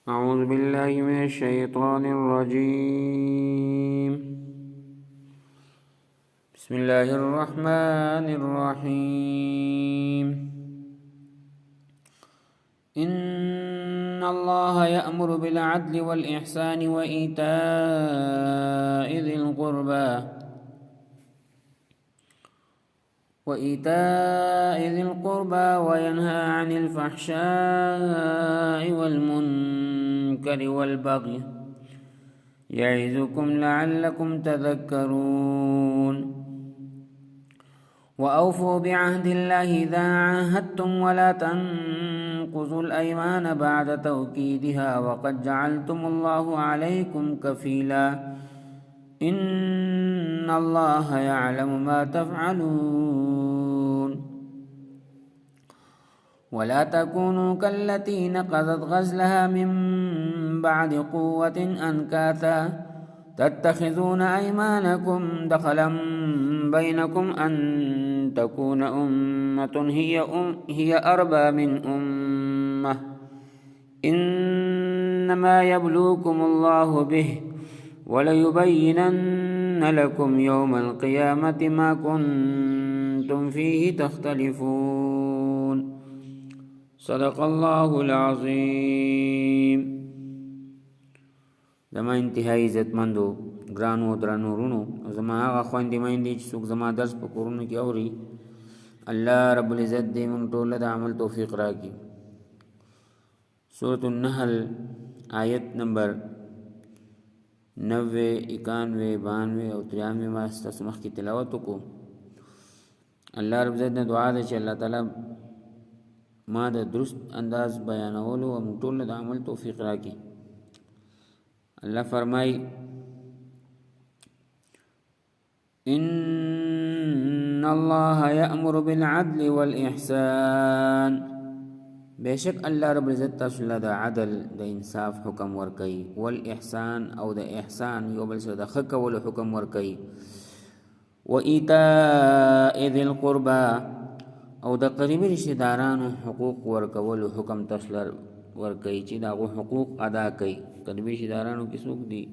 أعوذ بالله من الشيطان الرجيم. بسم الله الرحمن الرحيم. إن الله يأمر بالعدل والإحسان وإيتاء ذي القربى وينهى عن الفحشاء والمنكر والبغي يعظكم لعلكم تذكرون. وأوفوا بعهد الله إذا عاهدتم ولا تنقضوا الأيمان بعد توكيدها وقد جعلتم الله عليكم كفيلا إن الله يعلم ما تفعلون. ولا تكونوا كالتي نقضت غزلها من بعد قوة أنكاثا تتخذون أيمانكم دخلا بينكم أن تكون أمة هي أربى من أمة إنما يبلوكم الله به وليبينن لكم يوم القيامة ما كنتم فيه تختلفون. صدق الله العظيم. زما انتهایی عزتمندو ګرانو درنو رونو زما هغه خويندې میندې چې څوک زما درس په کورونو کې اوري، الله رب العزت دې موږ ټول د عمل توفیق راکړي. سورۃ النحل آیت نمبر 90 91 92 او 93 ما ستاسو مخکې تلاوت وکړو. الله رب العزت نه دعا ده چې الله تعالی ما د درست انداز بیانولو او موږ ټول د عمل توفیق راکړي. اللہ فرمائی ان اللہ یأمر بالعدل والاحسان، بیشک اللہ رب العزت تاسو له د عدل د انصاف حکم ورکي، والاحسان او د احسان یو بل سره د ښه کولو حکم ورکي، و ایتاء ذی القربى او د قریبي رشتہ دارانو حقوق ورکولو حکم تاسو ورکي چې داغو حقوق ادا کړي. قریبي رشتہ دارانو کې څوک دي؟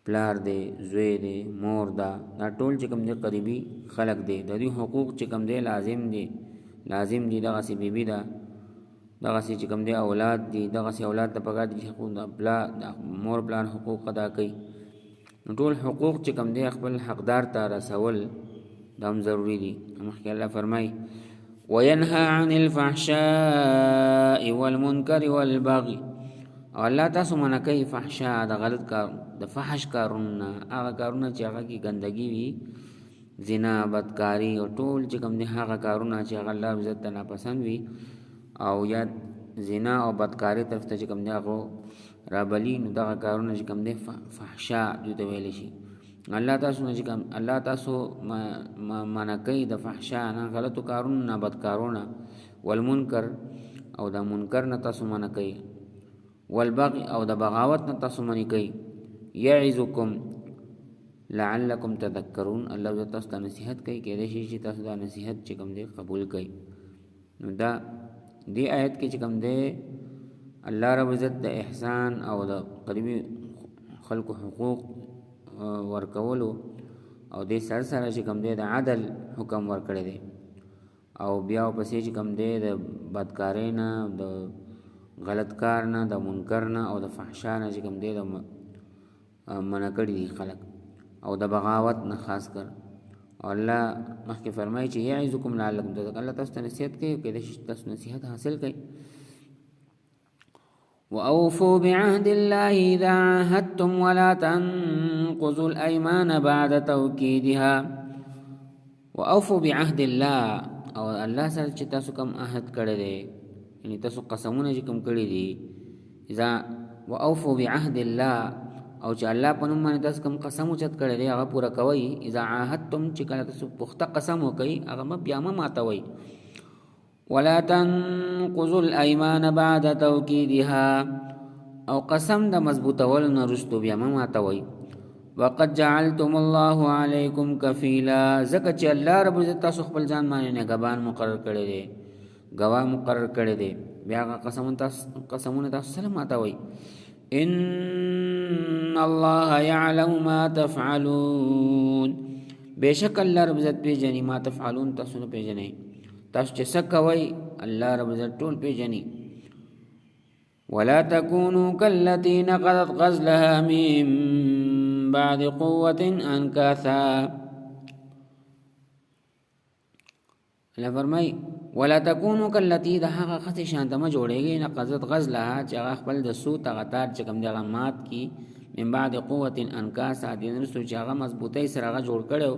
پلار دی، زوی دی، مور دا ټول چې کوم دي قریبي خلق دی. د دې حقوق چې کوم دی لازم دي دغه سی بیبي دا، دغه سی چې کوم دی اولاد دي، دغه سی اولاد ته پکار دي حقوق د مور پلان حقوق ادا کوي. ټول حقوق چې کوم دی خپل حقدار ته رسول دا هم ضروری دي. مخکې الله فرمای وینها عن الفحشاء والمنکر والبغي، او الله تاسو منع کوي فحشاء د غلط کار د فحش کارونه، هغه کارونه چې هغه کې ګندګي وي، زنا، بدکاری او ټول چې کوم دي هغه کارونه چې هغه الله عزت ته ناپسند وي، او یا زنا او بدکاری طرف ته چې کوم دي هغه رابلی نو دغه کارونه چې کوم دي فحشاء دوی ته ویل شي. الله تاسو نه چې کوم الله تاسو منع کوي د فحشاء نه، غلطو کارونه نه، بدکارونه، والمنکر او د منکر نه تاسو منع کوي، والبغي او د بغاوت نه تاسو منع کوي. یعظکم لعلکم تذکرون، الله تاسو ته نصیحت کوي کې دې شي چې تاسو دا نصیحت چې کوم دې قبول کړئ. نو دا دې آیت کې چې کوم دې الله رب عزت د احسان او د قریبي خلق حقوق ورکولو او دې سر سره چې کوم دې د عدل حکم ورکړی دی، او بیا پسې چې کوم دې د بدکارۍ نه، د غلط کار نه، د منکر نه او د فحشا نه چې کوم دې د منع کړي دي خلق، او د بغاوت نه خاص کر. او الله مخکې فرمایي چې یعظکم لعلکم تذکرون، الله تاسو ته نصیحت کوي کې دې تاسو نصیحت حاصل کړئ. وأوفوا بعهد الله إذا عاهدتم ولا تنقضوا الأيمان بعد توكيدها. وأوفوا بعهد الله، او الله سره چې تاسو کوم عهد کړی دی، یعنی تاسو قسمونه چې کوم کړی دي، اذا وأوفوا بعهد الله، او چې الله په نوم باندې تاسو کوم قسم اوچت کړی دی هغه پوره کوئ. اذا عاهدتم چې کله تاسو پخته قسم وکئ هغه بیا ماتوئ. ولا تنقضوا الايمان بعد توكيدها، او قسم د مضبوطول نه رستو بیا ماتوي. وقد جعلتم الله عليكم كفيلا، زکه چې الله رب عزت تاسو خپل ځان باندې نگهبان مقرر کړی دی، گواه مقرر کړی دی. بیا قسمونه تاسو سره ماتوي ان الله يعلم ما تفعلون بشک الله رب عزت پیژني ما تفعلون تاسو نه پیژنئ تاسو چې څه کوئ الله رب عزت ټول پیژني ولا تكونوا كالتي نقضت غزلها من بعد قوة أنكاثا الله فرمای ولا تكونوا كالتي دهغه خط شانت ما جوړيږي نقضت غزلها چې هغه خپل د سو تغتار چې کوم دغه مات کی من بعد قوة انکاسا دین رسو چې هغه مضبوطی سره هغه جوړ کړو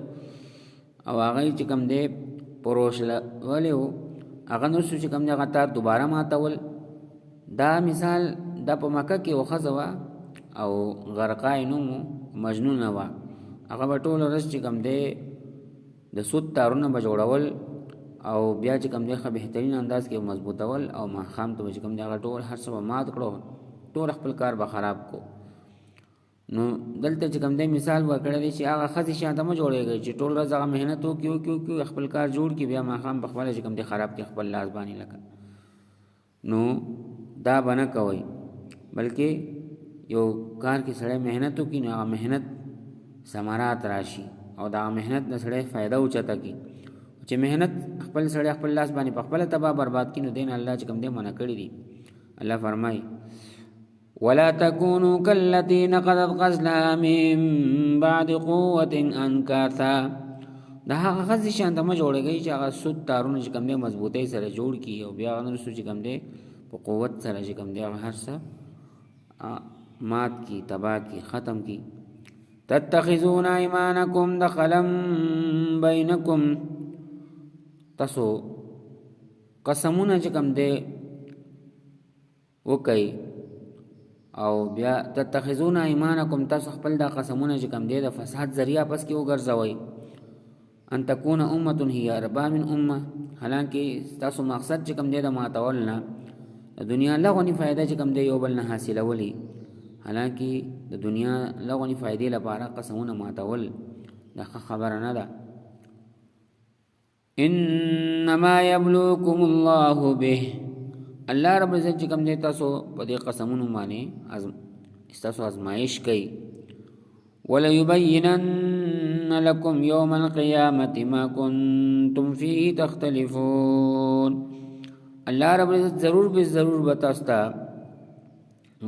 او هغه چې کوم دی پروش ولیو هغه نو چې کوم دغه تار دوباره ماتول دا مثال د په مکه کې وخزوا او غرقای نو مجنون وا هغه ټول رس چې کوم دی د سود تارونه بجوړول او بیا چې کوم دی خو بهترین انداز کې مضبوطول او ما خام ته چې کوم دی هغه ټول هر څه مات کړو ټول خپل کار به خراب کو نو دلته چې کوم دی مثال ورکړی دی چې هغه خزي شاته مو جوړیږي چې ټول ورځ هغه مهنت وکيو خپل کار جوړ کی بیا ما خام په خپل چې کوم دی خراب کې خپل لاس باندې لګا نو دا بنه کوي بلکې یو کار کې سړی مهنت وکي نو هغه مهنت ثمرات راشي او دا مهنت د سړی فائدہ اوچته کی چې مهنت خپل سړی خپل لاس باندې په خپل تباہ برباد کینو دین الله چې کوم دی منع کړی دی الله فرمای ولا تكونوا كالتي نقضت غزلها من بعد قوة انكاثا دا هغه غزي شان ته جوړیږي چې هغه سود تارونه چې کوم دی مضبوطی سره جوړ کی او بیا نور سوچ کوم دی په قوت سره چې کوم دی هر څه مات کی تباہ کی ختم کی تتخذون ايمانكم دخلا بينكم تاسو قسمونه چې کوم دی وکي او بیا تتخذون ايمانكم تاسو خپل دا قسمونه چې کوم دی د فساد ذریعہ پس کې وګرځوي ان تكون امه هي اربا من امه حالانکه تاسو مقصد چې کوم دی د ماتولنا د دنیا لغونی فائدہ چې کوم دی یو بل نه حاصله ولي حالانکه د دنیا لغونی فائدې لپاره قسمونه ماتول دا خبره نه ده انما يبلوكم الله به الله رب عزت کوم دی تاسو په دې قسمونو باندې تاسو ازمایش کوي ولا يبينن لكم يوم القيامه ما كنتم فيه تختلفون الله رب عزت ضرور بتاستا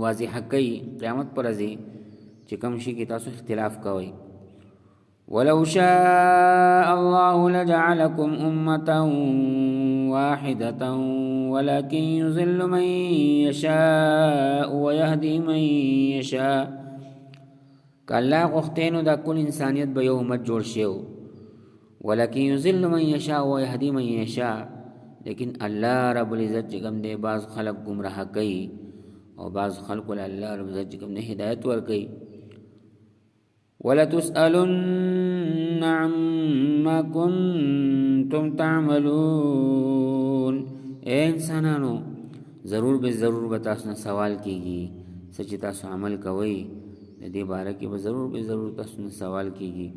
واضح کوي قیامت پر ازي چې کوم شي کې تاسو اختلاف کوئ ولو شاء الله لجعلكم أمة واحدة ولكن يضل من يشاء ويهدي من يشاء کله غختینو د کل انسانیت به یو امت جوړ شیو ولكن يضل من يشاء ويهدي من يشاء لیکن الله رب العزت کوم دی بعض خلق گمراه کوي او بعض خلق الله رب العزت کوم نه هدایت ور کوي ولا تسألن عما كنتم تعملون اے انسانانو ضرور به تاسو سوال کیږي سچ تاسو عمل کوئ د دې باره کې به ضرور تاسو سوال کیږي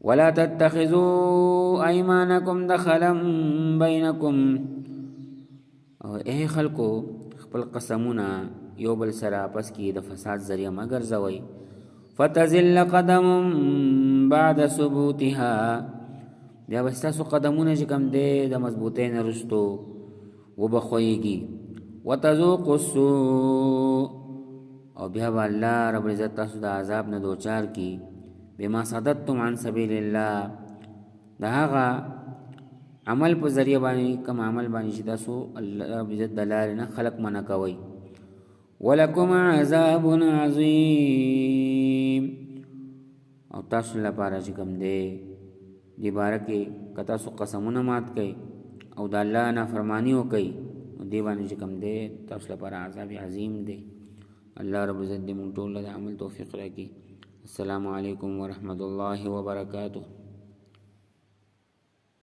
ولا تتخذوا ايمانكم دخلا بينكم او اے خلکو خپل قسمونه یو بل سره پس کې د فساد ذریعہ مگر زوي فتزل قدم بعد ثبوتها بیا وستاسو قدمونه چې کوم دی د مضبوطۍ نه رستو وبخويږي وتذوق السوء او بیا الله رب عزت تاسو د عذاب نه دوچار کی بما صددتم عن سبيل الله داغه عمل په ذریعہ باندې کوم عمل باندې چې تاسو الله رب عزت دلال نه خلق منع کوي ولکم عذاب عظیم او تاسو لپاره چې کوم دی دی بارکه کتا سو قسمونه مات کړي او د الله نافرمانی وکړي دی باندې چې کوم دی تاسو لپاره عذاب عظیم دی الله رب عزت دې مونږ ټول له عمل توفیق راکړي السلام علیکم ورحمت الله وبرکاته